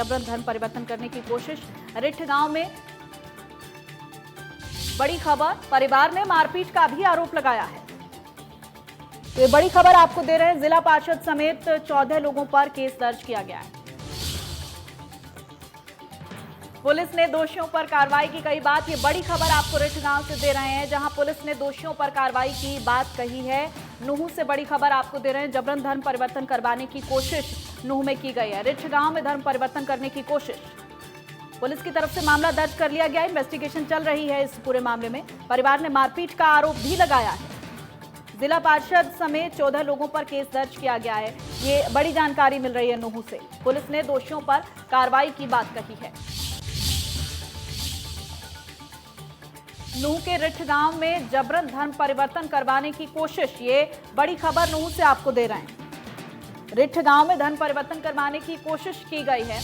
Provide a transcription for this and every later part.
जबरन धर्म परिवर्तन करने की कोशिश। रिठ गांव में बड़ी खबर, परिवार ने मारपीट का भी आरोप लगाया है। तो ये बड़ी खबर आपको दे रहे हैं, जिला पार्षद समेत 14 लोगों पर केस दर्ज किया गया है। पुलिस ने दोषियों पर कार्रवाई की, कई बात। ये बड़ी खबर आपको रिठ गांव से दे रहे हैं, जहां पुलिस ने दोषियों पर कार्रवाई की बात कही है। नूह से बड़ी खबर आपको दे रहे हैं, जबरन धर्म परिवर्तन करवाने की कोशिश नूह में की गई है। रिठ गांव में धर्म परिवर्तन करने की कोशिश, पुलिस की तरफ से मामला दर्ज कर लिया गया है। इन्वेस्टिगेशन चल रही है इस पूरे मामले में। परिवार ने मारपीट का आरोप भी लगाया है। जिला पार्षद समेत 14 लोगों पर केस दर्ज किया गया है। ये बड़ी जानकारी मिल रही है नूह से। पुलिस ने दोषियों पर कार्रवाई की बात कही है। नूह के रिठ गांव में जबरन धर्म परिवर्तन करवाने की कोशिश, ये बड़ी खबर नूह से आपको दे रहे हैं। रिठ गांव में धर्म परिवर्तन करवाने की कोशिश की गई है।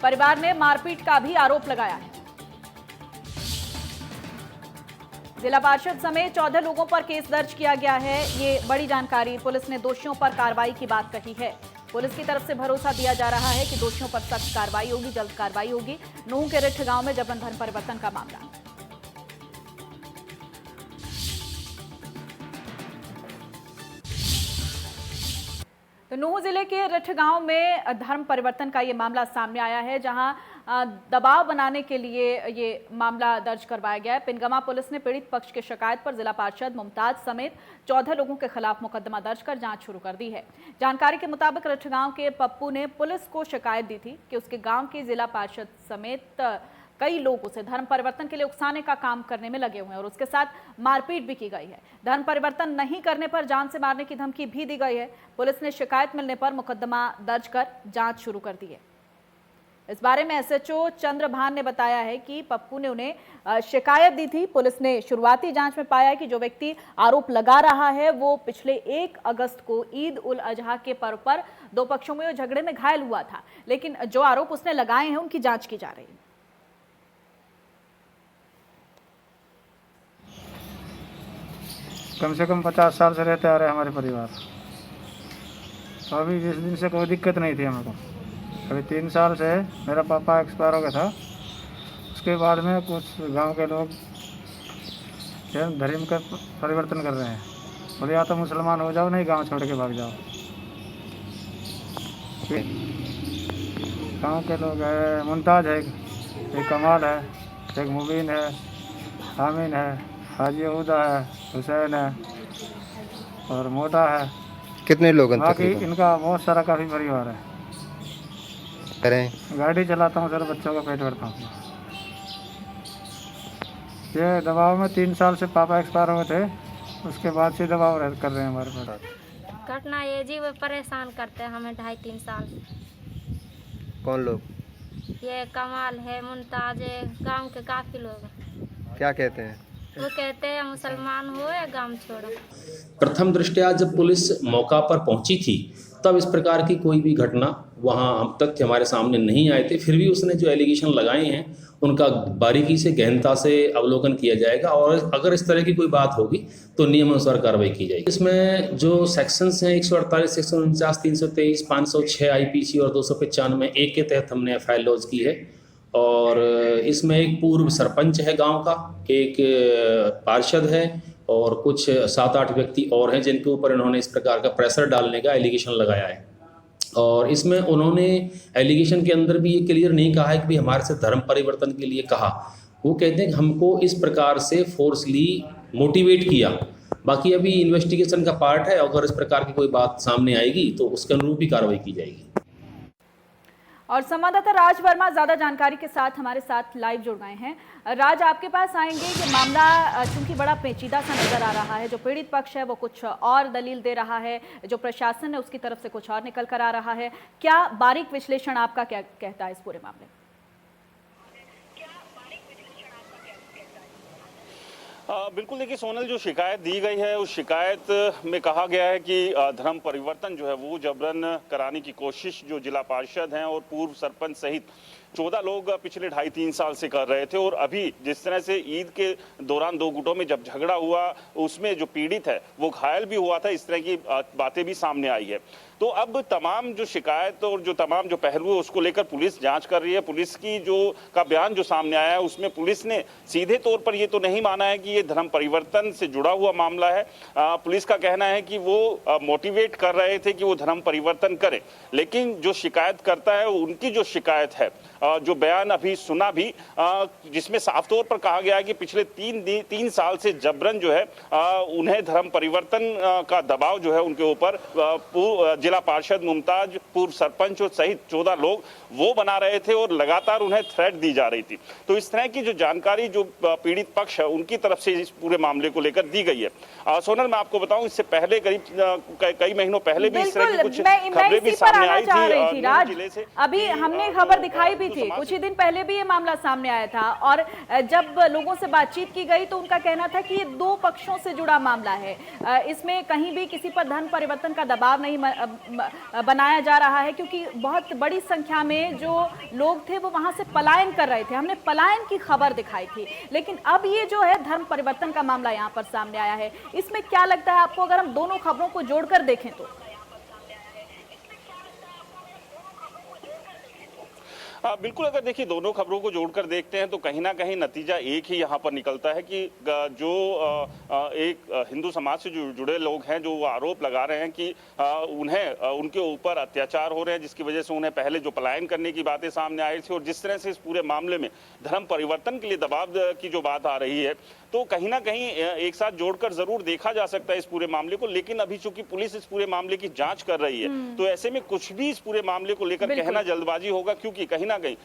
परिवार ने मारपीट का भी आरोप लगाया है। जिला पार्षद समेत 14 लोगों पर केस दर्ज किया गया है। ये बड़ी जानकारी। पुलिस ने दोषियों पर कार्रवाई की बात कही है। पुलिस की तरफ से भरोसा दिया जा रहा है कि दोषियों पर सख्त कार्रवाई होगी, जल्द कार्रवाई होगी। नूह के रिठ गांव में जबरन धर्म परिवर्तन का मामला। तो नूह जिले के रिठ गांव में धर्म परिवर्तन का ये मामला सामने आया है, जहां दबाव बनाने के लिए ये मामला दर्ज करवाया गया है। पिनगमा पुलिस ने पीड़ित पक्ष की शिकायत पर जिला पार्षद मुमताज समेत 14 लोगों के खिलाफ मुकदमा दर्ज कर जांच शुरू कर दी है। जानकारी के मुताबिक रिठ गांव के पप्पू ने पुलिस को शिकायत दी थी कि उसके गांव के जिला पार्षद समेत कई लोग उसे धर्म परिवर्तन के लिए उकसाने का काम करने में लगे हुए हैं और उसके साथ मारपीट भी की गई है। धर्म परिवर्तन नहीं करने पर जान से मारने की धमकी भी दी गई है। पुलिस ने शिकायत मिलने पर मुकदमा दर्ज कर जांच शुरू कर दी है। इस बारे में एसएचओ चंद्रभान ने बताया है कि पप्पू ने उन्हें शिकायत दी थी। पुलिस ने शुरुआती जांच में पाया कि जो व्यक्ति आरोप लगा रहा है वो पिछले 1 अगस्त को ईद उल अजहा के पर्व पर दो पक्षों में झगड़े में घायल हुआ था, लेकिन जो आरोप उसने लगाए हैं उनकी जांच की जा रही है। कम से कम 50 साल से रहते आ रहे हमारे परिवार। तो अभी जिस दिन से कोई दिक्कत नहीं थी हमको। अभी 3 साल से मेरा पापा एक्सपायर हो गया था। उसके बाद में कुछ गांव के लोग धर्म का परिवर्तन कर रहे हैं। बोले या तो मुसलमान हो जाओ, नहीं गांव छोड़ के भाग जाओ। गांव के लोग है, मुमताज है, एक कमाल है, एक मुबीन है, आमीन है, हाजी यहूदा है, हुसैन है और मोटा है। कितने लोग हैं बाकी तकरीबन? इनका बहुत सारा काफ़ी परिवार है। करें गाड़ी चलाता हूँ सर, बच्चों का पेट भरता हूँ। ये दबाव में 3 साल से पापा एक्सपायर हुए थे, उसके बाद से दबाव कर रहे हैं हमारे पास। घटना ये जी वो परेशान करते हैं हमें 2.5-3 साल से। कौन लोग? ये कमाल है, मुमताज है, गांव के काफ़ी लोग हैं। क्या कहते हैं? वो कहते हैं मुसलमान हो या गांव छोड़ो। प्रथम दृष्टया जब पुलिस मौका पर पहुंची थी तब इस प्रकार की कोई भी घटना वहां तथ्य हमारे सामने नहीं आए थे। फिर भी उसने जो एलिगेशन लगाए हैं उनका बारीकी से गहनता से अवलोकन किया जाएगा और अगर इस तरह की कोई बात होगी तो नियमानुसार कार्रवाई की जाएगी। इसमें जो सेक्शंस हैं 148, 149, 323, 506 आईपीसी और 295 एक के तहत हमने एफआईआर लॉन्च की है। और इसमें एक पूर्व सरपंच है गांव का, एक पार्षद है और कुछ 7-8 व्यक्ति और हैं जिनके ऊपर इन्होंने इस प्रकार का प्रेशर डालने का एलिगेशन लगाया है। और इसमें उन्होंने एलिगेशन के अंदर भी ये क्लियर नहीं कहा है कि भी हमारे से धर्म परिवर्तन के लिए कहा। वो कहते हैं कि हमको इस प्रकार से फोर्सली मोटिवेट किया। बाकी अभी इन्वेस्टिगेशन का पार्ट है, अगर इस प्रकार की कोई बात सामने आएगी तो उसके अनुरूप भी कार्रवाई की जाएगी। और संवाददाता राज वर्मा ज्यादा जानकारी के साथ हमारे साथ लाइव जुड़ गए हैं। राज, आपके पास आएंगे। ये मामला चूंकि बड़ा पेचीदा सा नजर आ रहा है, जो पीड़ित पक्ष है वो कुछ और दलील दे रहा है, जो प्रशासन है उसकी तरफ से कुछ और निकल कर आ रहा है। क्या बारीक विश्लेषण आपका क्या कहता है इस पूरे मामले में? बिल्कुल, देखिए सोनल, जो शिकायत दी गई है उस शिकायत में कहा गया है कि धर्म परिवर्तन जो है वो जबरन कराने की कोशिश जो जिला पार्षद हैं और पूर्व सरपंच सहित 14 लोग पिछले 2.5-3 साल से कर रहे थे। और अभी जिस तरह से ईद के दौरान 2 गुटों में जब झगड़ा हुआ उसमें जो पीड़ित है वो घायल भी हुआ था, इस तरह की बातें भी सामने आई है। तो अब तमाम जो शिकायत और जो तमाम जो पहलू है उसको लेकर पुलिस जांच कर रही है। पुलिस की का बयान जो सामने आया है उसमें पुलिस ने सीधे तौर पर ये तो नहीं माना है कि ये धर्म परिवर्तन से जुड़ा हुआ मामला है। पुलिस का कहना है कि वो मोटिवेट कर रहे थे कि वो धर्म परिवर्तन करे, लेकिन जो शिकायत करता है उनकी जो शिकायत है, जो बयान अभी सुना भी, जिसमें साफ तौर पर कहा गया है कि पिछले 3 साल से जबरन जो है उन्हें धर्म परिवर्तन का दबाव जो है उनके ऊपर जिला पार्षद मुमताज, पूर्व सरपंच और सहित 14 लोग वो बना रहे थे और लगातार उन्हें थ्रेट दी जा रही थी। तो इस तरह की जो जानकारी जो पीड़ित पक्ष है उनकी तरफ से इस पूरे मामले को लेकर दी गई है। सोनल, मैं आपको बताऊं, इससे पहले करीब कई महीनों पहले भी इस तरह की कुछ खबरें भी सामने आई थी जिले से। अभी हमने खबर दिखाई भी थी, कुछ ही दिन पहले भी ये मामला सामने आया था और जब लोगों से बातचीत की गई तो उनका कहना था कि ये 2 पक्षों से जुड़ा मामला है, इसमें कहीं भी किसी पर धर्म परिवर्तन का दबाव नहीं बनाया जा रहा है, क्योंकि बहुत बड़ी संख्या में जो लोग थे वो वहां से पलायन कर रहे थे। हमने पलायन की खबर दिखाई थी, लेकिन अब ये जो है धर्म परिवर्तन का मामला यहाँ पर सामने आया है। इसमें क्या लगता है आपको, अगर हम दोनों खबरों को जोड़कर देखें तो? बिल्कुल, अगर देखिए दोनों खबरों को जोड़कर देखते हैं तो कहीं ना कहीं नतीजा एक ही यहाँ पर निकलता है कि जो एक हिंदू समाज से जो जुड़े लोग हैं, जो आरोप लगा रहे हैं कि उन्हें उनके ऊपर अत्याचार हो रहे हैं, जिसकी वजह से उन्हें पहले जो पलायन करने की बातें सामने आई थी और जिस तरह से इस पूरे मामले में धर्म परिवर्तन के लिए दबाव की जो बात आ रही है, तो कहीं ना कहीं एक साथ जोड़कर जरूर देखा जा सकता है इस पूरे मामले को। लेकिन अभी चूंकि पुलिस इस पूरे मामले की जांच कर रही है तो ऐसे में कुछ भी इस पूरे मामले को लेकर कहना जल्दबाजी होगा, क्योंकि कहीं ना कहीं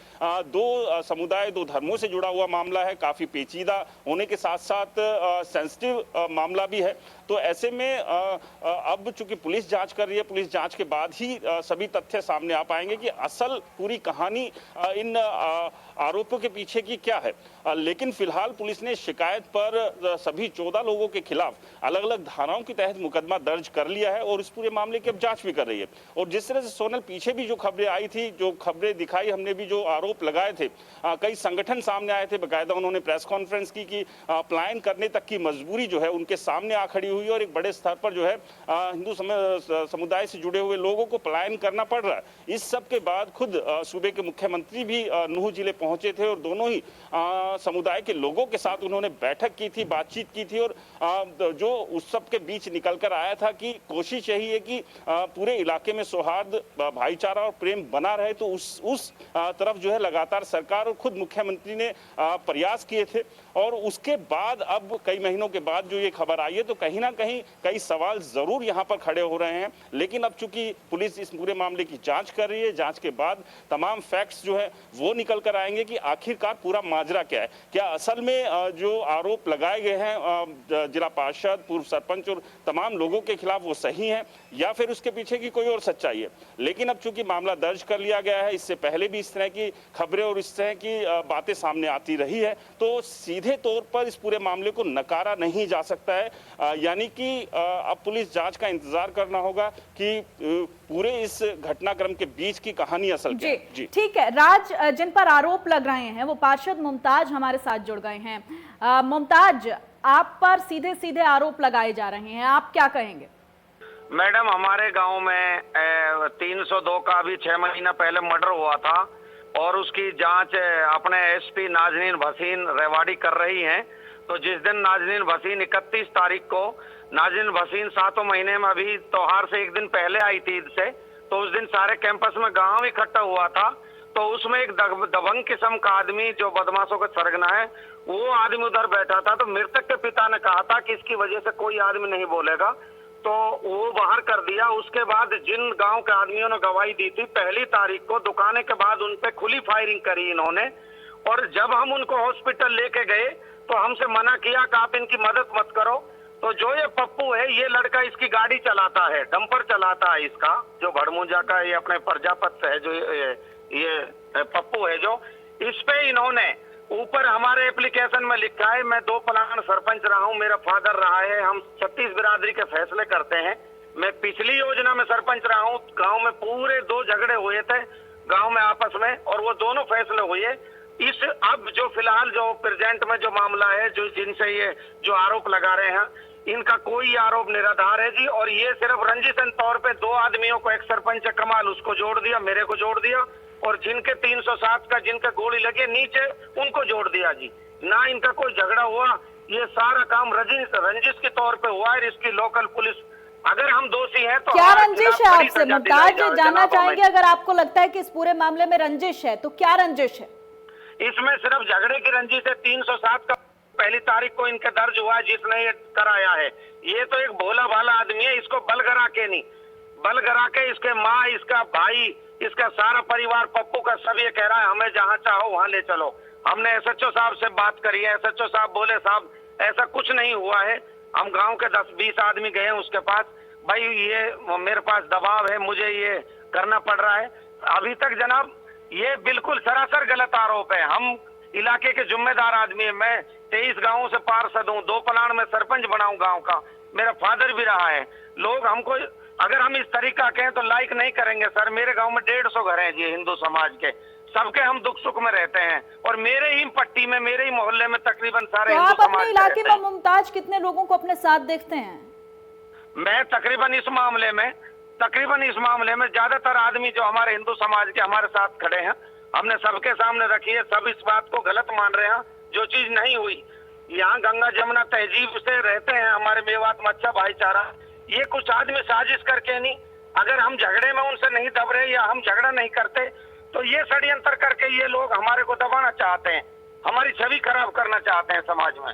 2 समुदाय 2 धर्मों से जुड़ा हुआ मामला है, काफी पेचीदा होने के साथ साथ सेंसिटिव मामला भी है। तो ऐसे में अब चूंकि पुलिस जांच कर रही है, पुलिस जांच के बाद ही सभी तथ्य सामने आ पाएंगे कि असल पूरी कहानी इन आरोपों के पीछे की क्या है। लेकिन फिलहाल पुलिस ने शिकायत पर सभी 14 लोगों के खिलाफ अलग अलग धाराओं के तहत मुकदमा दर्ज कर लिया है और इस पूरे मामले की अब जांच भी कर रही है। और जिस तरह से सोनल पीछे भी जो खबरें आई थी, जो खबरें दिखाई हमने भी, जो आरोप लगाए थे, कई संगठन सामने आए थे, बाकायदा उन्होंने प्रेस कॉन्फ्रेंस की कि पलायन करने तक की मजबूरी जो है उनके सामने आ खड़ी हुई और एक बड़े स्तर पर जो है हिंदू समुदाय से जुड़े हुए लोगों को पलायन करना पड़ रहा है। इस सब के बाद खुद सूबे के मुख्यमंत्री भी नूंह जिले पहुंचे थे और दोनों ही समुदाय के लोगों के साथ उन्होंने बैठक की थी, बातचीत की थी और जो उस सब के बीच निकल कर आया था कि कोशिश यही है कि पूरे इलाके में सौहार्द, भाईचारा और प्रेम बना रहे। तो उस तरफ जो है लगातार सरकार और खुद मुख्यमंत्री ने प्रयास किए थे और उसके बाद अब कई महीनों के बाद जो ये खबर आई है तो कहीं ना कहीं कई सवाल जरूर यहाँ पर खड़े हो रहे हैं। लेकिन अब चूंकि पुलिस इस पूरे मामले की जांच कर रही है, जांच के बाद तमाम फैक्ट्स जो है वो निकल कर आएंगे कि आखिरकार पूरा माजरा क्या है। क्या असल में जो आरोप लगाए गए हैं जिला पार्षद, पूर्व सरपंच और तमाम लोगों के खिलाफ वो सही है या फिर उसके पीछे की कोई और सच्चाई है। लेकिन अब चूंकि मामला दर्ज कर लिया गया है, इससे पहले भी इस तरह की खबरें और इस तरह की बातें सामने आती रही है, तो सीधे तौर पर इस पूरे मामले को नकारा नहीं जा सकता है। यानी कि अब पुलिस जांच का इंतजार करना होगा कि पूरे इस घटनाक्रम के बीच की कहानी असल क्या है। जी ठीक है राज, जिन पर आरोप लग रहे हैं वो पार्षद मुमताज हमारे साथ जुड़ गए हैं। मुमताज, आप पर सीधे सीधे आरोप लगाए जा रहे हैं, आप क्या कहेंगे? मैडम, हमारे गांव में 302 का अभी 6 महीना पहले मर्डर हुआ था और उसकी जांच अपने एसपी नाजनीन भसीन रेवाड़ी कर रही हैं। तो जिस दिन नाजनीन भसीन 31 तारीख को नाजनीन भसीन 7वें महीने में अभी त्योहार से एक दिन पहले आई थी ईद से, तो उस दिन सारे कैंपस में गांव इकट्ठा हुआ था। तो उसमें एक दबंग किस्म का आदमी जो बदमाशों का सरगना है वो आदमी उधर बैठा था। तो मृतक के पिता ने कहा था कि इसकी वजह से कोई आदमी नहीं बोलेगा, तो वो बाहर कर दिया। उसके बाद जिन गांव के आदमियों ने गवाही दी थी 1 तारीख को, दुकाने के बाद उन पे खुली फायरिंग करी इन्होंने। और जब हम उनको हॉस्पिटल लेके गए तो हमसे मना किया कि आप इनकी मदद मत करो। तो जो ये पप्पू है, ये लड़का इसकी गाड़ी चलाता है, डंपर चलाता है इसका, जो भड़मुंजा का ये अपने प्रजापत से है, जो ये पप्पू है, जो इस पे इन्होंने ऊपर हमारे एप्लीकेशन में लिखा है, मैं 2 प्लान सरपंच रहा हूँ, मेरा फादर रहा है, हम 36 बिरादरी के फैसले करते हैं। मैं पिछली योजना में सरपंच रहा हूँ, गांव में पूरे 2 झगड़े हुए थे गांव में आपस में और वो दोनों फैसले हुए। इस अब जो फिलहाल जो प्रेजेंट में जो मामला है, जो जिनसे ये जो आरोप लगा रहे हैं, इनका कोई आरोप निराधार है जी। और ये सिर्फ रंजिशन तौर पे दो आदमियों को, एक सरपंच कमाल, उसको जोड़ दिया, मेरे को जोड़ दिया, और जिनके 307 का जिनका गोली लगे नीचे उनको जोड़ दिया जी। ना इनका कोई झगड़ा हुआ, ये सारा काम रंजिश के तौर पे हुआ है। इसकी लोकल पुलिस, अगर हम दोषी हैं तो क्या हमारे रंजिश खिलाफ है कड़ी आपसे? सजा मुमताज दिलाई जाए जानना जनाब हमें। चाहेंगे, अगर आपको लगता है कि इस पूरे मामले में रंजिश है तो क्या रंजिश है? इसमें सिर्फ झगड़े की रंजिश है। 307 का पहली तारीख को इनके दर्ज हुआ है जिसने ये कराया है। ये तो एक भोला भाला आदमी है, इसको बलगरा के नहीं, बलगरा के इसके माँ, इसका भाई, इसका सारा परिवार, पप्पू का सब ये कह रहा है हमें जहाँ चाहो वहाँ ले चलो। हमने एसएचओ साहब से बात करी है, एसएचओ साहब बोले साहब ऐसा कुछ नहीं हुआ है। हम गांव के 10-20 आदमी गए हैं उसके पास, भाई ये मेरे पास दबाव है, मुझे ये करना पड़ रहा है। अभी तक जनाब ये बिल्कुल सरासर गलत आरोप है। हम इलाके के जिम्मेदार आदमी है, मैं 23 गांवों से पार्षद हूँ, 2 प्लान में सरपंच बना हूँ गाँव का, मेरा फादर भी रहा है। लोग हमको अगर हम इस तरीका कहें तो लाइक नहीं करेंगे सर। मेरे गांव में 150 घर हैं जी हिंदू समाज के, सबके हम दुख सुख में रहते हैं, और मेरे ही पट्टी में, मेरे ही मोहल्ले में तकरीबन सारे तो हिंदू आप अपने समाज के इलाके रहते में हैं। मुमताज कितने लोगों को अपने साथ देखते हैं? मैं तकरीबन इस मामले में ज्यादातर आदमी जो हमारे हिंदू समाज के हमारे साथ खड़े हैं, हमने सबके सामने रखी है। सब इस बात को गलत मान रहे हैं, जो चीज नहीं हुई। यहाँ गंगा जमुना तहजीब से रहते हैं हमारे मेवात में अच्छा भाईचारा। ये कुछ आदमी साजिश करके नहीं, अगर हम झगड़े में उनसे नहीं दब रहे या हम झगड़ा नहीं करते तो ये षड्यंत्र करके ये लोग हमारे को दबाना चाहते हैं, हमारी छवि खराब करना चाहते हैं समाज में।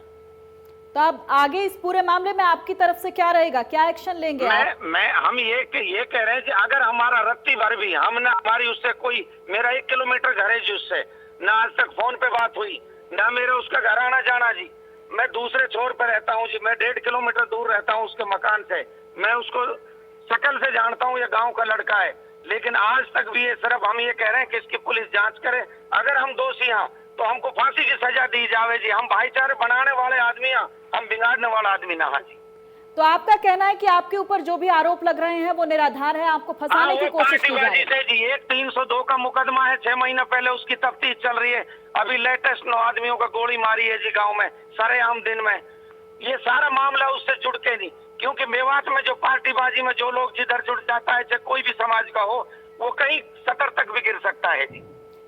तो अब आगे इस पूरे मामले में आपकी तरफ से क्या रहेगा, क्या एक्शन लेंगे आप? हम ये कह रहे हैं कि अगर हमारा रत्ती भर भी हमने, हमारी उससे कोई, मेरा 1 किलोमीटर घर है जी उससे, ना आज तक फोन पे बात हुई, ना मेरा उसका घर आना जाना जी। मैं दूसरे छोर पे रहता हूँ जी, मैं 1.5 किलोमीटर दूर रहता हूँ उसके मकान से। मैं उसको शकल से जानता हूँ, ये गाँव का लड़का है, लेकिन आज तक भी ये सिर्फ हम ये कह रहे हैं कि इसकी पुलिस जांच करे। अगर हम दोषी हैं तो हमको फांसी की सजा दी जावे जी। हम भाईचारे बनाने वाले आदमी हैं, हम बिगाड़ने वाला आदमी ना जी। तो आपका कहना है कि आपके ऊपर जो भी आरोप लग रहे हैं वो निराधार है, आपको फंसाने की कोशिश की जा रही है? जी, एक 302 का मुकदमा है, 6 महीना पहले उसकी तफ्तीश चल रही है। अभी लेटेस्ट 9 आदमियों का गोली मारी है जी गाँव में, सरेआम दिन में। ये सारा मामला उससे जुड़ के नहीं, क्योंकि मेवात में जो पार्टीबाजी में जो लोग जिधर जुड़ जाता है, चाहे कोई भी समाज का हो, वो कहीं सतर तक भी गिर सकता है जी।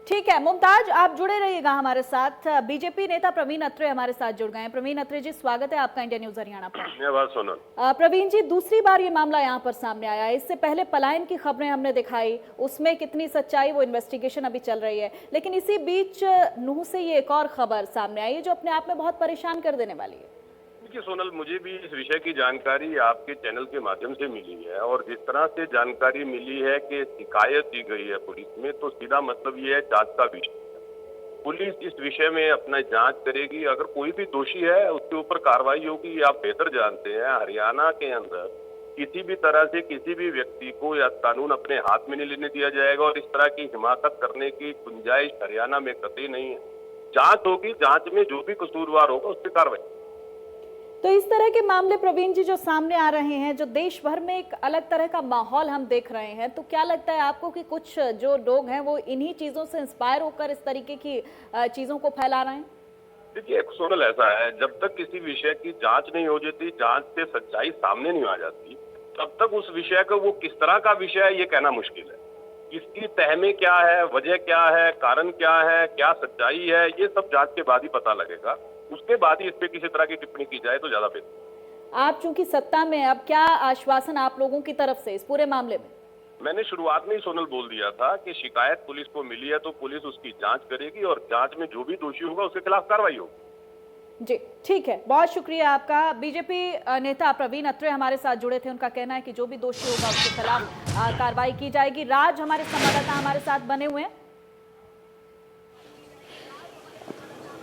ठीक है मुमताज, आप जुड़े रहिएगा हमारे साथ। बीजेपी नेता प्रवीण अत्रे हमारे साथ जुड़ गए हैं। प्रवीण अत्रे जी, स्वागत है आपका इंडिया न्यूज हरियाणा पर। प्रवीण जी, दूसरी बार ये मामला यहाँ पर सामने आया है। इससे पहले पलायन की खबरें हमने दिखाई, उसमें कितनी सच्चाई वो इन्वेस्टिगेशन अभी चल रही है, लेकिन इसी बीच नूह से ये एक और खबर सामने आई है जो अपने आप में बहुत परेशान कर देने वाली है। देखिए सोनल, मुझे भी इस विषय की जानकारी आपके चैनल के माध्यम से मिली है, और जिस तरह से जानकारी मिली है कि शिकायत दी गई है पुलिस में, तो सीधा मतलब ये है जांच का विषय। पुलिस इस विषय में अपना जांच करेगी, अगर कोई भी दोषी है उसके ऊपर कार्रवाई होगी। आप बेहतर जानते हैं हरियाणा के अंदर किसी भी तरह से किसी भी व्यक्ति को या कानून अपने हाथ में नहीं लेने दिया जाएगा, और इस तरह की हिमाकत करने की गुंजाइश हरियाणा में कतई नहीं है। जांच होगी, जांच में जो भी कसूरवार होगा उस पर कार्रवाई। तो इस तरह के मामले प्रवीण जी जो सामने आ रहे हैं, जो देश भर में एक अलग तरह का माहौल हम देख रहे हैं, तो क्या लगता है आपको कि कुछ जो लोग हैं वो इन्हीं चीजों से इंस्पायर होकर इस तरीके की चीजों को फैला रहे हैं? देखिए सोनल, ऐसा है, जब तक किसी विषय की जांच नहीं हो जाती, जांच से सच्चाई सामने नहीं आ जाती, तब तक उस विषय का वो किस तरह का विषय है ये कहना मुश्किल है। इसकी तह में क्या है, वजह क्या है, कारण क्या है, क्या सच्चाई है, ये सब जांच के बाद ही पता लगेगा। उसके बाद ही इस पे किसी तरह की टिप्पणी की जाए तो ज्यादा बेहतर। आप चूंकि सत्ता में, अब क्या आश्वासन आप लोगों की तरफ से इस पूरे मामले में? मैंने शुरुआत में ही सोनल बोल दिया था कि शिकायत पुलिस को मिली है तो पुलिस उसकी जांच करेगी, और जांच में जो भी दोषी होगा उसके खिलाफ कार्रवाई होगी। जी ठीक है, बहुत शुक्रिया आपका। बीजेपी नेता प्रवीण अत्रे हमारे साथ जुड़े थे। उनका कहना है कि जो भी दोषी होगा उसके खिलाफ कार्रवाई की जाएगी। राज हमारे संवाददाता हमारे साथ बने हुए हैं।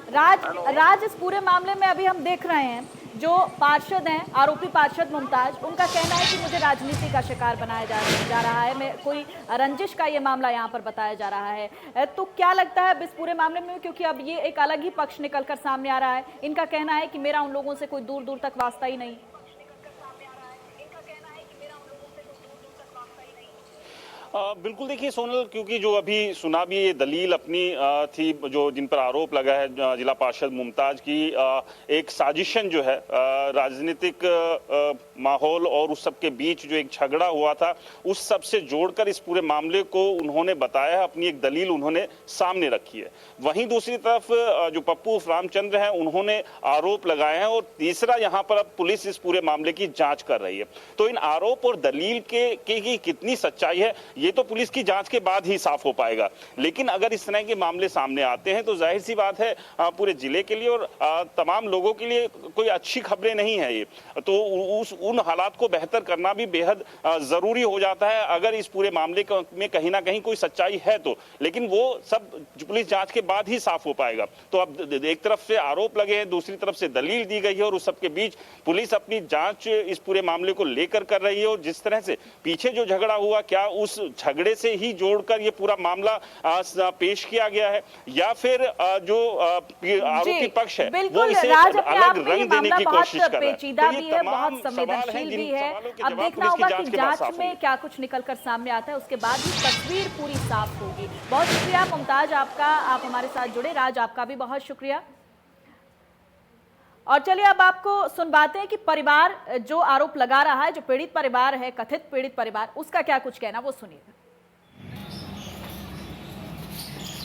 राज, इस पूरे मामले में अभी हम देख रहे हैं जो पार्षद हैं, आरोपी पार्षद मुमताज, उनका कहना है कि मुझे राजनीति का शिकार बनाया जा रहा है, मैं कोई रंजिश का ये मामला यहाँ पर बताया जा रहा है। तो क्या लगता है अब इस पूरे मामले में, क्योंकि अब ये एक अलग ही पक्ष निकलकर सामने आ रहा है, इनका कहना है कि मेरा उन लोगों से कोई दूर दूर तक वास्ता ही नहीं। बिल्कुल देखिए सोनल, क्योंकि जो अभी सुना भी ये दलील अपनी थी, जो जिन पर आरोप लगा है जिला पार्षद मुमताज की, एक साजिशन जो है राजनीतिक माहौल और उस सब के बीच जो एक झगड़ा हुआ था उस सब से जोड़कर इस पूरे मामले को उन्होंने बताया है, अपनी एक दलील उन्होंने सामने रखी है। वहीं दूसरी तरफ जो पप्पू रामचंद्र हैं उन्होंने आरोप लगाए हैं और तीसरा यहाँ पर अब पुलिस इस पूरे मामले की जांच कर रही है। तो इन आरोप और दलील की कितनी सच्चाई है ये तो पुलिस की जांच के बाद ही साफ हो पाएगा। लेकिन अगर इस तरह के मामले सामने आते हैं तो जाहिर सी बात है पूरे जिले के लिए और तमाम लोगों के लिए कोई अच्छी खबरें नहीं है ये। तो उन हालात को बेहतर करना भी बेहद जरूरी हो जाता है अगर इस पूरे मामले में कहीं ना कहीं कोई सच्चाई है तो। लेकिन वो सब पुलिस जांच के बाद ही साफ हो पाएगा। तो अब एक तरफ से आरोप लगे हैं, दूसरी तरफ से दलील दी गई है और उस सबके बीच पुलिस अपनी जांच इस पूरे मामले को लेकर कर रही है। और जिस तरह से पीछे जो झगड़ा हुआ, क्या उस झगड़े से ही जोड़कर ये पूरा मामला पेश किया गया है या फिर जो आरोपी पक्ष है वो इसे अलग रंग देने की कोशिश कर रहा है। पेचीदा भी है, बहुत संवेदनशील भी है। अब देखना होगा कि जांच में क्या कुछ निकलकर सामने आता है, उसके बाद ही तस्वीर पूरी साफ होगी। बहुत शुक्रिया मुमताज आपका, आप हमारे साथ जुड़े। राज आपका भी बहुत शुक्रिया। और चलिए अब आपको सुनवाते हैं कि परिवार जो आरोप लगा रहा है, जो पीड़ित परिवार है, कथित पीड़ित परिवार, उसका क्या कुछ कहना, वो सुनिए।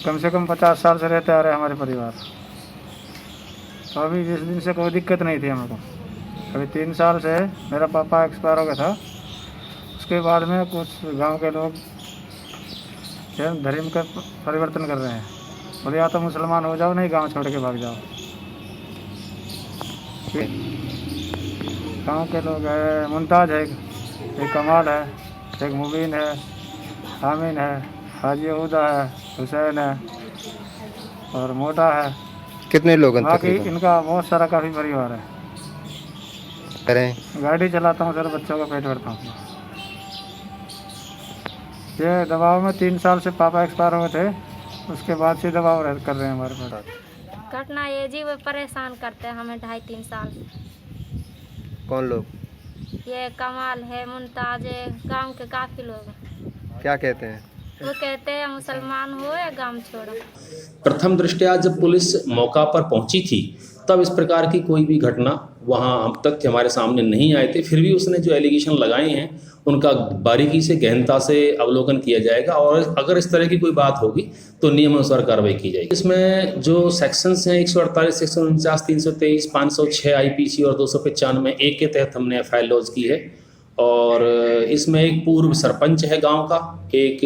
कम से कम 50 साल से रहते आ रहे हमारे परिवार। तो अभी जिस दिन से कोई दिक्कत नहीं थी हमको। अभी 3 साल से मेरा पापा एक्सपायर हो गया था। उसके बाद में कुछ गांव के लोग धर्म का परिवर्तन कर रहे हैं। बोले या तो मुसलमान हो जाओ, नहीं गांव छोड़ के भाग जाओ। गांव के लोग है, मुमताज है, एक कमाल है, एक मुबीन है, आमीन है, हाजी हुदा है, हुसैन है और मोटा है। कितने लोग हैं बाकी तकरीबन? इनका बहुत सारा काफ़ी परिवार है। करें गाड़ी चलाता हूँ सर, बच्चों का पेट भरता हूँ। ये दबाव में 3 साल से पापा एक्सपायर हुए थे, उसके बाद से दबाव कर रहे हैं हमारे पास। घटना ये जी, वो परेशान करते हैं हमें 2.5-3 साल से। कौन लोग? ये कमाल है, मुमताज है, गांव के काफी लोग हैं। क्या कहते हैं? वो कहते हैं मुसलमान हो या गांव छोड़ो। प्रथम दृष्टया जब पुलिस मौका पर पहुंची थी तब इस प्रकार की कोई भी घटना वहां तथ्य हमारे सामने नहीं आए थे। फिर भी उसने जो एलिगेशन लगाए हैं उनका बारीकी से, गहनता से अवलोकन किया जाएगा और अगर इस तरह की कोई बात होगी तो नियमानुसार कार्रवाई की जाएगी। इसमें जो सेक्शंस हैं 148, 149, 323, 506 IPC और 295 एक के तहत हमने FIR लॉन्च की है। और इसमें एक पूर्व सरपंच है गांव का, एक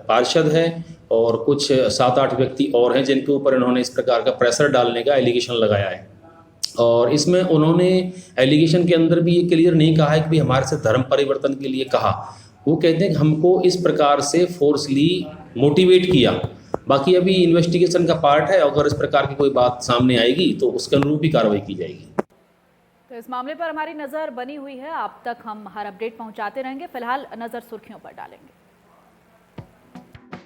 पार्षद है और कुछ 7-8 व्यक्ति और हैं जिनके ऊपर इन्होंने इस प्रकार का प्रेशर डालने का एलिगेशन लगाया है। और इसमें उन्होंने एलिगेशन के अंदर भी ये क्लियर नहीं कहा है कि हमारे से धर्म परिवर्तन के लिए कहा। वो कहते हैं कि हमको इस प्रकार से फोर्सली मोटिवेट किया। बाकी अभी इन्वेस्टिगेशन का पार्ट है, अगर इस प्रकार की कोई बात सामने आएगी तो उसके अनुरूप भी कार्रवाई की जाएगी। तो इस मामले पर हमारी नजर बनी हुई है, आप तक हम हर अपडेट पहुंचाते रहेंगे। फिलहाल नजर सुर्खियों पर डालेंगे।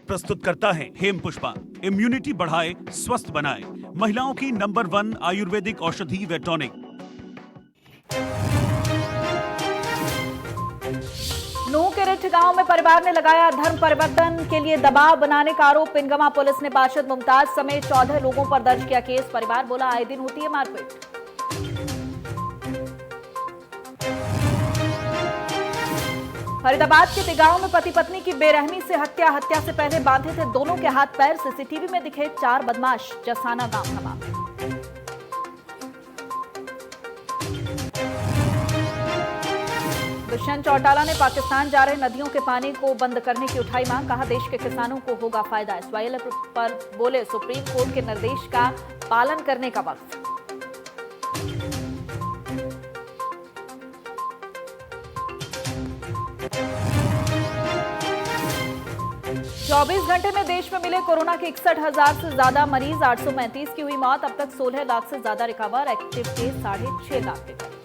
प्रस्तुत करता है हेम पुष्पा, इम्यूनिटी बढ़ाए, स्वस्थ बनाए, महिलाओं की नंबर 1 आयुर्वेदिक औषधि व टॉनिक। नूह के रिठ गांव में परिवार ने लगाया धर्म परिवर्तन के लिए दबाव बनाने का आरोप। पिनगमा पुलिस ने पार्षद मुमताज समेत 14 लोगों पर दर्ज किया केस। परिवार बोला आए दिन होती है मारपीट। फरीदाबाद के तिगांव में पति पत्नी की बेरहमी से हत्या से पहले बांधे थे दोनों के हाथ पैर। सीसीटीवी में दिखे 4 बदमाश। जसाना गांव का मामला। दुष्यंत चौटाला ने पाकिस्तान जा रहे नदियों के पानी को बंद करने की उठाई मांग। कहा देश के किसानों को होगा फायदा। SYL पर बोले सुप्रीम कोर्ट के निर्देश का पालन करने का वक्त। 24 घंटे में देश में मिले कोरोना के 61,000 से ज्यादा मरीज। 835 की हुई मौत। अब तक 16 लाख से ज्यादा रिकवर। एक्टिव केस 6.5 लाख के करीब।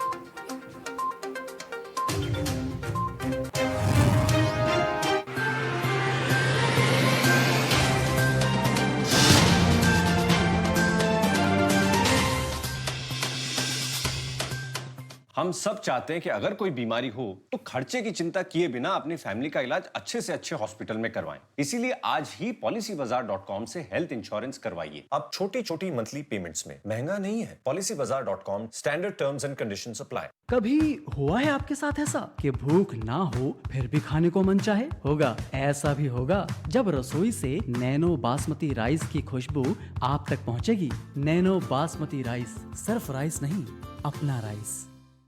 हम सब चाहते हैं कि अगर कोई बीमारी हो तो खर्चे की चिंता किए बिना अपनी फैमिली का इलाज अच्छे से अच्छे हॉस्पिटल में करवाएं। इसीलिए आज ही policybazaar.com से हेल्थ इंश्योरेंस करवाइए। अब छोटी-छोटी मंथली पेमेंट्स में महंगा नहीं है। policybazaar.com, standard terms and conditions apply. कभी हुआ है आपके साथ ऐसा कि भूख ना हो फिर भी खाने को मन चाहे? होगा, ऐसा भी होगा जब रसोई से नैनो बासमती राइस की खुशबू आप तक पहुंचेगी। नैनो बासमती राइस, सिर्फ राइस नहीं, अपना राइस।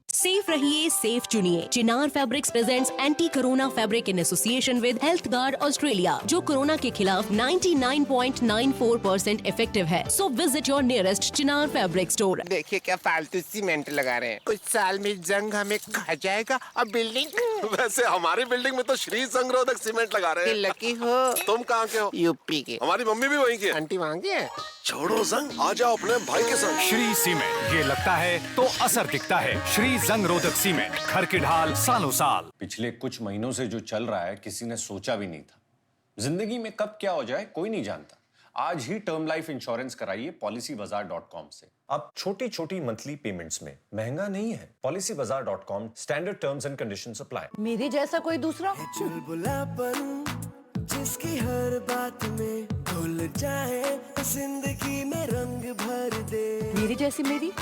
सेफ रहिए, सेफ चुनिए। Chinar fabrics presents anti corona fabric in association with health guard Australia, जो कोरोना के खिलाफ 99.94% इफेक्टिव है। So visit your nearest Chinar fabric store. देखिए क्या फालतू सीमेंट लगा रहे हैं, कुछ साल में जंग हमें खा जाएगा और बिल्डिंग। वैसे हमारी बिल्डिंग में तो श्री संगरोधक सीमेंट लगा रहे हैं। लकी हो। तुम कहाँ के हो? यूपी के। हमारी मम्मी भी वहीं की है। आंटी वहाँ की है। छोड़ो संग, आ जाओ अपने भाई के संग। श्री सीमेंट, ये लगता है तो असर दिखता है। श्री जंगरोधक सीमेंट, घर की ढाल सालों साल। पिछले कुछ महीनों से जो चल रहा है किसी ने सोचा भी नहीं था। जिंदगी में कब क्या हो जाए कोई नहीं जानता। आज ही टर्म लाइफ इंश्योरेंस कराइए policybazaar.com से। अब छोटी-छोटी मंथली पेमेंट्स में महंगा नहीं है। policybazaar.com, standard terms and conditions apply. मेरे जैसा कोई दूसरा चुलबुलापन जिसकी हर बात में घुल जाए, जिंदगी में रंग भर दे। मेरी जैसी मेरी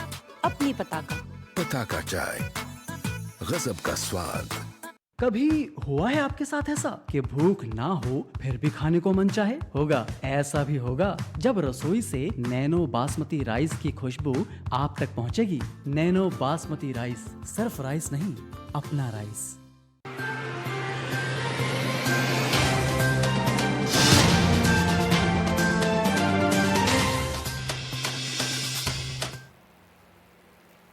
अपनी पताका। पताका चाय, गजब का स्वाद। कभी हुआ है आपके साथ ऐसा कि भूख ना हो फिर भी खाने को मन चाहे? होगा, ऐसा भी होगा जब रसोई से नैनो बासमती राइस की खुशबू आप तक पहुंचेगी। नैनो बासमती राइस, सिर्फ राइस नहीं, अपना राइस।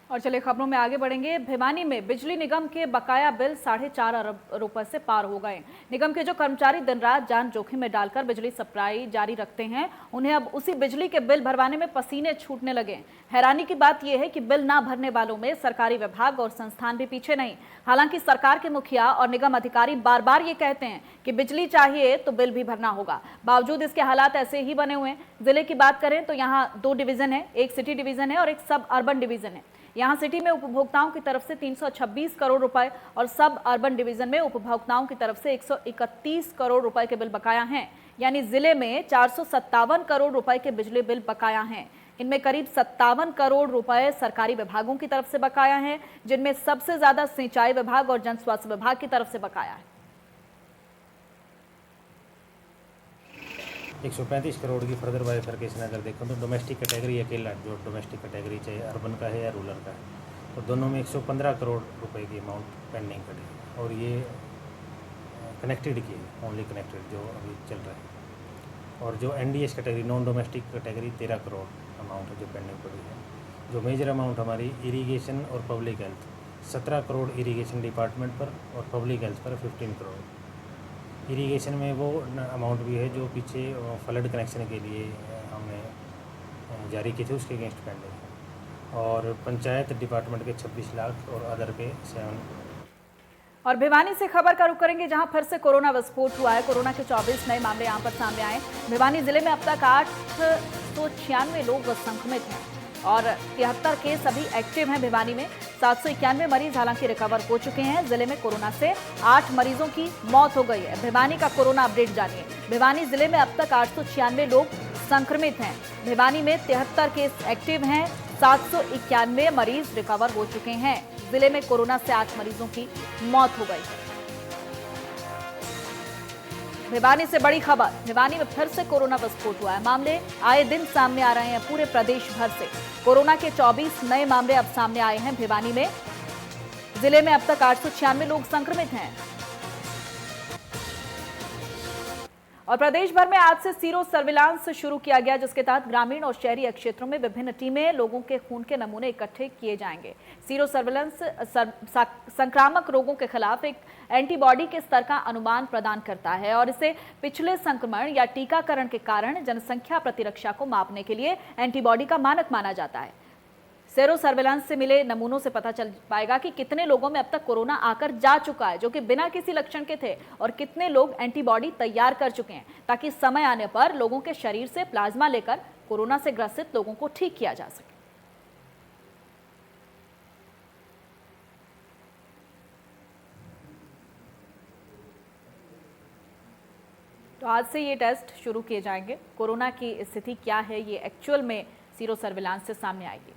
और चलिए खबरों में आगे बढ़ेंगे। भिवानी में बिजली निगम के बकाया बिल 4.5 अरब रुपए से पार हो गए। निगम के जो कर्मचारी दिन रात जान जोखिम में डालकर बिजली सप्लाई जारी रखते हैं, उन्हें अब उसी बिजली के बिल भरवाने में पसीने छूटने लगे। हैरानी की बात यह है कि बिल ना भरने वालों में सरकारी विभाग और संस्थान भी पीछे नहीं। हालांकि सरकार के मुखिया और निगम अधिकारी बार बार ये कहते हैं कि बिजली चाहिए तो बिल भी भरना होगा। बावजूद इसके हालात ऐसे ही बने हुए हैं। जिले की बात करें तो यहाँ 2 डिवीजन है, एक सिटी डिवीजन है और एक सब अर्बन डिवीजन है। यहाँ सिटी में उपभोक्ताओं की तरफ से 326 करोड़ रुपए और सब अर्बन डिवीजन में उपभोक्ताओं की तरफ से 131 करोड़ रुपए के बिल बकाया हैं। यानी जिले में 457 करोड़ रुपए के बिजली बिल बकाया हैं। इनमें करीब 57 करोड़ रुपए सरकारी विभागों की तरफ से बकाया हैं, जिनमें सबसे ज्यादा सिंचाई विभाग और जन स्वास्थ्य विभाग की तरफ से बकाया है। 135 करोड़ की फर्दर बाइफर्केशन अगर देखो तो डोमेस्टिक कैटेगरी अकेला, जो डोमेस्टिक कैटेगरी चाहे अर्बन का है या रूरल का है, तो दोनों में 115 करोड़ रुपए की अमाउंट पेंडिंग पड़ी है। और ये कनेक्टेड की है, ओनली कनेक्टेड जो अभी चल रहा है। और जो NDS category, non domestic category, 13 crore amount है जो पेंडिंग पड़ी है। जो मेजर अमाउंट हमारी इरीगेशन और public health, 17 crore irrigation department पर और पब्लिक हेल्थ पर 15 करोड़। इरीगेशन में वो अमाउंट भी है जो पीछे फ्लड कनेक्शन के लिए हमने जारी की थी, उसके अगेंस्ट पेंडिंग है। और पंचायत डिपार्टमेंट के 26 लाख और अदर पे 7। और भिवानी से खबर का रुख करेंगे, जहां फिर से कोरोना विस्फोट हुआ है। कोरोना के 24 नए मामले यहां पर सामने आए। भिवानी जिले में अब तक 896 लोग संक्रमित हैं और 73 केस अभी एक्टिव हैं। भिवानी में 791 मरीज हालांकि रिकवर हो चुके हैं। जिले में कोरोना से 8 मरीजों की मौत हो गई है। भिवानी का कोरोना अपडेट जानिए। भिवानी जिले में अब तक 896 लोग संक्रमित हैं। भिवानी में 73 केस एक्टिव हैं, 791 मरीज रिकवर हो चुके हैं। जिले में कोरोना से 8 मरीजों की मौत हो गई है। भिवानी से बड़ी खबर, भिवानी में फिर से कोरोना विस्फोट हुआ है। मामले आए दिन सामने आ रहे हैं पूरे प्रदेश भर से। कोरोना के 24 नए मामले अब सामने आए हैं भिवानी में। जिले में अब तक 896 लोग संक्रमित हैं। और प्रदेश भर में आज से सीरो सर्विलांस शुरू किया गया, जिसके तहत ग्रामीण और शहरी क्षेत्रों में विभिन्न टीमें लोगों के खून के नमूने इकट्ठे किए जाएंगे। सीरो सर्विलांस संक्रामक रोगों के खिलाफ एक एंटीबॉडी के स्तर का अनुमान प्रदान करता है और इसे पिछले संक्रमण या टीकाकरण के कारण जनसंख्या प्रतिरक्षा को मापने के लिए एंटीबॉडी का मानक माना जाता है। सेरो सर्विलांस से मिले नमूनों से पता चल पाएगा कि कितने लोगों में अब तक कोरोना आकर जा चुका है, जो कि बिना किसी लक्षण के थे, और कितने लोग एंटीबॉडी तैयार कर चुके हैं, ताकि समय आने पर लोगों के शरीर से प्लाज्मा लेकर कोरोना से ग्रसित लोगों को ठीक किया जा सके। तो आज से ये टेस्ट शुरू किए जाएंगे। कोरोना की स्थिति क्या है ये एक्चुअल में सीरो सर्विलांस से सामने आएगी।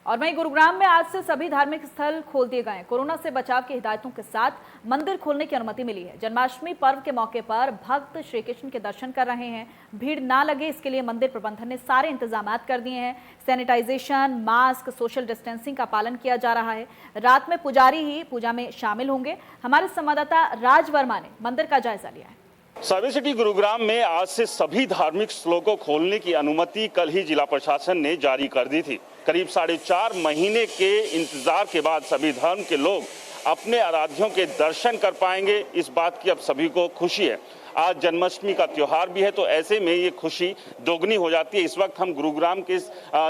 और वहीं गुरुग्राम में आज से सभी धार्मिक स्थल खोल दिए गए। कोरोना से बचाव की हिदायतों के साथ मंदिर खोलने की अनुमति मिली है। जन्माष्टमी पर्व के मौके पर भक्त श्री कृष्ण के दर्शन कर रहे हैं। भीड़ ना लगे इसके लिए मंदिर प्रबंधन ने सारे इंतजाम कर दिए हैं। सैनिटाइजेशन, मास्क, सोशल डिस्टेंसिंग का पालन किया जा रहा है। रात में पुजारी ही पूजा में शामिल होंगे। हमारे संवाददाता राज वर्मा ने मंदिर का जायजा लिया है। साइबर सिटी गुरुग्राम में आज से सभी धार्मिक स्थलों को खोलने की अनुमति कल ही जिला प्रशासन ने जारी कर दी थी। करीब 4.5 महीने के इंतजार के बाद सभी धर्म के लोग अपने आराध्यों के दर्शन कर पाएंगे। इस बात की अब सभी को खुशी है। आज जन्माष्टमी का त्योहार भी है, तो ऐसे में ये खुशी दोगुनी हो जाती है। इस वक्त हम गुरुग्राम के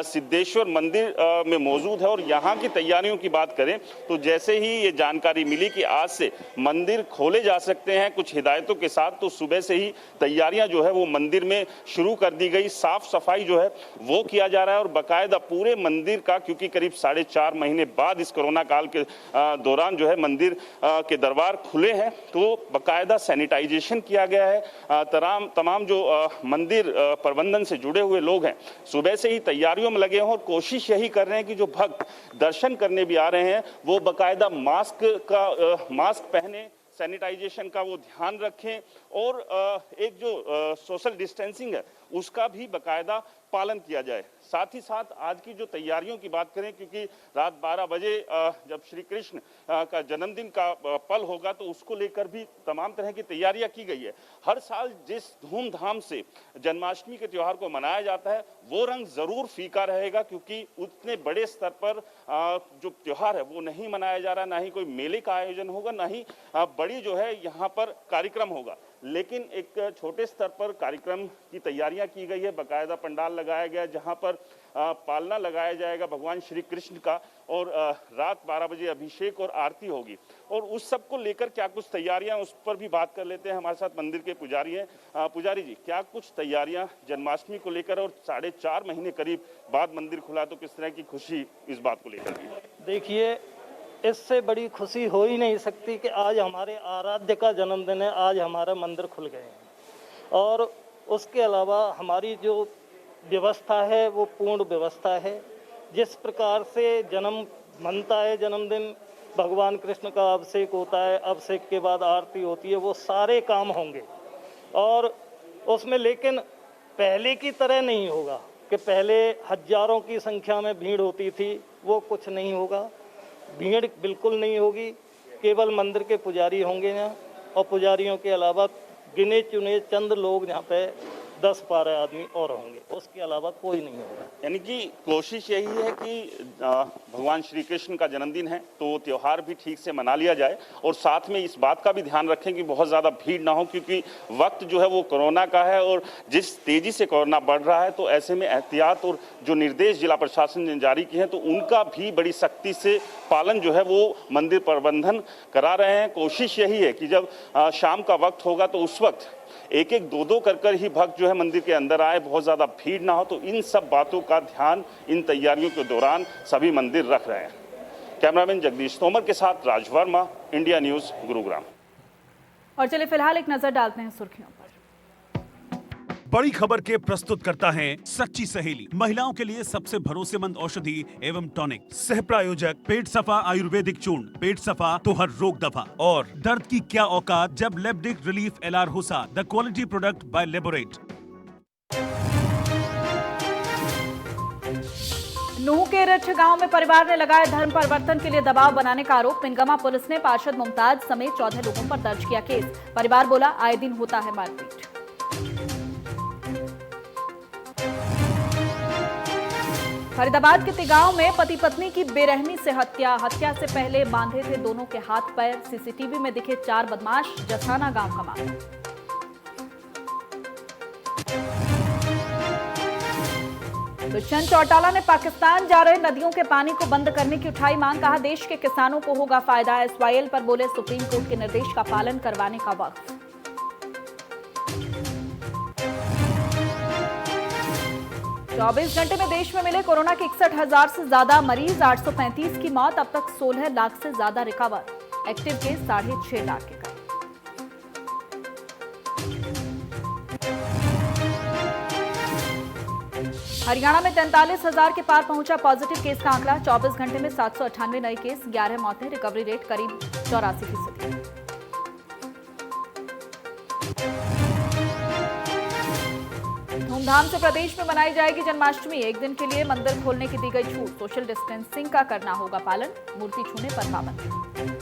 सिद्धेश्वर मंदिर में मौजूद है और यहाँ की तैयारियों की बात करें तो जैसे ही ये जानकारी मिली कि आज से मंदिर खोले जा सकते हैं कुछ हिदायतों के साथ, तो सुबह से ही तैयारियां जो है वो मंदिर में शुरू कर दी गई। साफ सफाई जो है वो किया जा रहा है और बाकायदा पूरे मंदिर का, क्योंकि करीब 4.5 महीने बाद इस कोरोना काल के दौरान जो है मंदिर के दरबार खुले हैं, तो बाकायदा सैनिटाइजेशन किया गया है। तमाम जो मंदिर प्रबंधन से जुड़े हुए लोग हैं सुबह से ही तैयारियों में लगे हैं और कोशिश यही कर रहे हैं कि जो भक्त दर्शन करने भी आ रहे हैं वो बाकायदा मास्क पहने, सैनिटाइजेशन का वो ध्यान रखें और एक जो सोशल डिस्टेंसिंग है उसका भी बाकायदा पालन किया जाए। साथ ही साथ आज की जो तैयारियों की बात करें, क्योंकि रात 12 बजे जब श्री कृष्ण का जन्मदिन का पल होगा तो उसको लेकर भी तमाम तरह की तैयारियां की गई है। हर साल जिस धूमधाम से जन्माष्टमी के त्यौहार को मनाया जाता है वो रंग जरूर फीका रहेगा, क्योंकि उतने बड़े स्तर पर जो त्यौहार है वो नहीं मनाया जा रहा, ना ही कोई मेले का आयोजन होगा, ना ही बड़ी जो है यहाँ पर कार्यक्रम होगा। लेकिन एक छोटे स्तर पर कार्यक्रम की तैयारियां की गई है। बाकायदा पंडाल लगाया गया जहां पर पालना लगाया जाएगा भगवान श्री कृष्ण का और रात 12 बजे अभिषेक और आरती होगी। और उस सब को लेकर क्या कुछ तैयारियां, उस पर भी बात कर लेते हैं। हमारे साथ मंदिर के पुजारी हैं। पुजारी जी, क्या कुछ तैयारियां जन्माष्टमी को लेकर, और 4.5 महीने करीब बाद मंदिर खुला, तो किस तरह की खुशी इस बात को लेकर भी? देखिए, इससे बड़ी खुशी हो ही नहीं सकती कि आज हमारे आराध्य का जन्मदिन है, आज हमारा मंदिर खुल गए हैं। और उसके अलावा हमारी जो व्यवस्था है वो पूर्ण व्यवस्था है। जिस प्रकार से जन्म मनता है, जन्मदिन भगवान कृष्ण का अभिषेक होता है, अभिषेक के बाद आरती होती है, वो सारे काम होंगे। और उसमें लेकिन पहले की तरह नहीं होगा कि पहले हजारों की संख्या में भीड़ होती थी, वो कुछ नहीं होगा। भीड़ बिल्कुल नहीं होगी। केवल मंदिर के पुजारी होंगे यहाँ, और पुजारियों के अलावा गिने चुने चंद लोग यहाँ पे 10-12 आदमी और होंगे, उसके अलावा कोई नहीं होगा। यानी कि कोशिश यही है कि भगवान श्री कृष्ण का जन्मदिन है तो त्यौहार भी ठीक से मना लिया जाए और साथ में इस बात का भी ध्यान रखें कि बहुत ज़्यादा भीड़ ना हो, क्योंकि वक्त जो है वो कोरोना का है और जिस तेज़ी से कोरोना बढ़ रहा है तो ऐसे में एहतियात और जो निर्देश जिला प्रशासन ने जारी किए हैं तो उनका भी बड़ी सख्ती से पालन जो है वो मंदिर प्रबंधन करा रहे हैं। कोशिश यही है कि जब शाम का वक्त होगा तो उस वक्त एक दो कर ही भक्त जो है मंदिर के अंदर आए, बहुत ज़्यादा भीड़ ना हो। तो इन सब बातों का ध्यान इन तैयारियों के दौरान सभी मंदिर रख रहे हैं। कैमरामैन जगदीश तोमर के साथ राज वर्मा, इंडिया न्यूज़, गुरुग्राम। और चलिए फिलहाल एक नजर डालते हैं सुर्खियों पर। बड़ी खबर के प्रस्तुत करता है सच्ची सहेली, महिलाओं के लिए सबसे भरोसेमंद औषधि एवं टॉनिक। सह प्रायोजक पेट सफा आयुर्वेदिक चूर्ण, पेट सफा तो हर रोग दफा। और दर्द की क्या औकात जब लेब्डिक रिलीफ एलार होसा, the quality product by Laborate. Nuh के रठ गांव में परिवार ने लगाया धर्म परिवर्तन के लिए दबाव बनाने का आरोप। पिनगमा पुलिस ने पार्षद मुमताज समेत 14 लोगों पर दर्ज किया केस। परिवार बोला आए दिन होता है मारपीट। फरीदाबाद के तिगांव में पति पत्नी की बेरहमी से हत्या से पहले बांधे थे दोनों के हाथ पैर। सीसीटीवी में दिखे 4 बदमाश। जसाना गांव का मामला। दुष्यंत चौटाला ने पाकिस्तान जा रहे नदियों के पानी को बंद करने की उठाई मांग। कहा देश के किसानों को होगा फायदा। एसवाईएल पर बोले सुप्रीम कोर्ट के निर्देश का पालन करवाने का वक्त। 24 घंटे में देश में मिले कोरोना के 61,000 से ज्यादा मरीज। 835 की मौत। अब तक 16 लाख से ज्यादा रिकवर। एक्टिव केस 6.5 लाख के करीब। हरियाणा में 43,000 के पार पहुंचा पॉजिटिव केस का आंकड़ा। 24 घंटे में 798 नए केस, 11 मौतें, रिकवरी रेट करीब 84%। धूमधाम से प्रदेश में मनाई जाएगी जन्माष्टमी। एक दिन के लिए मंदिर खोलने की दी गई छूट। सोशल डिस्टेंसिंग का करना होगा पालन। मूर्ति छूने पर पाबंदी।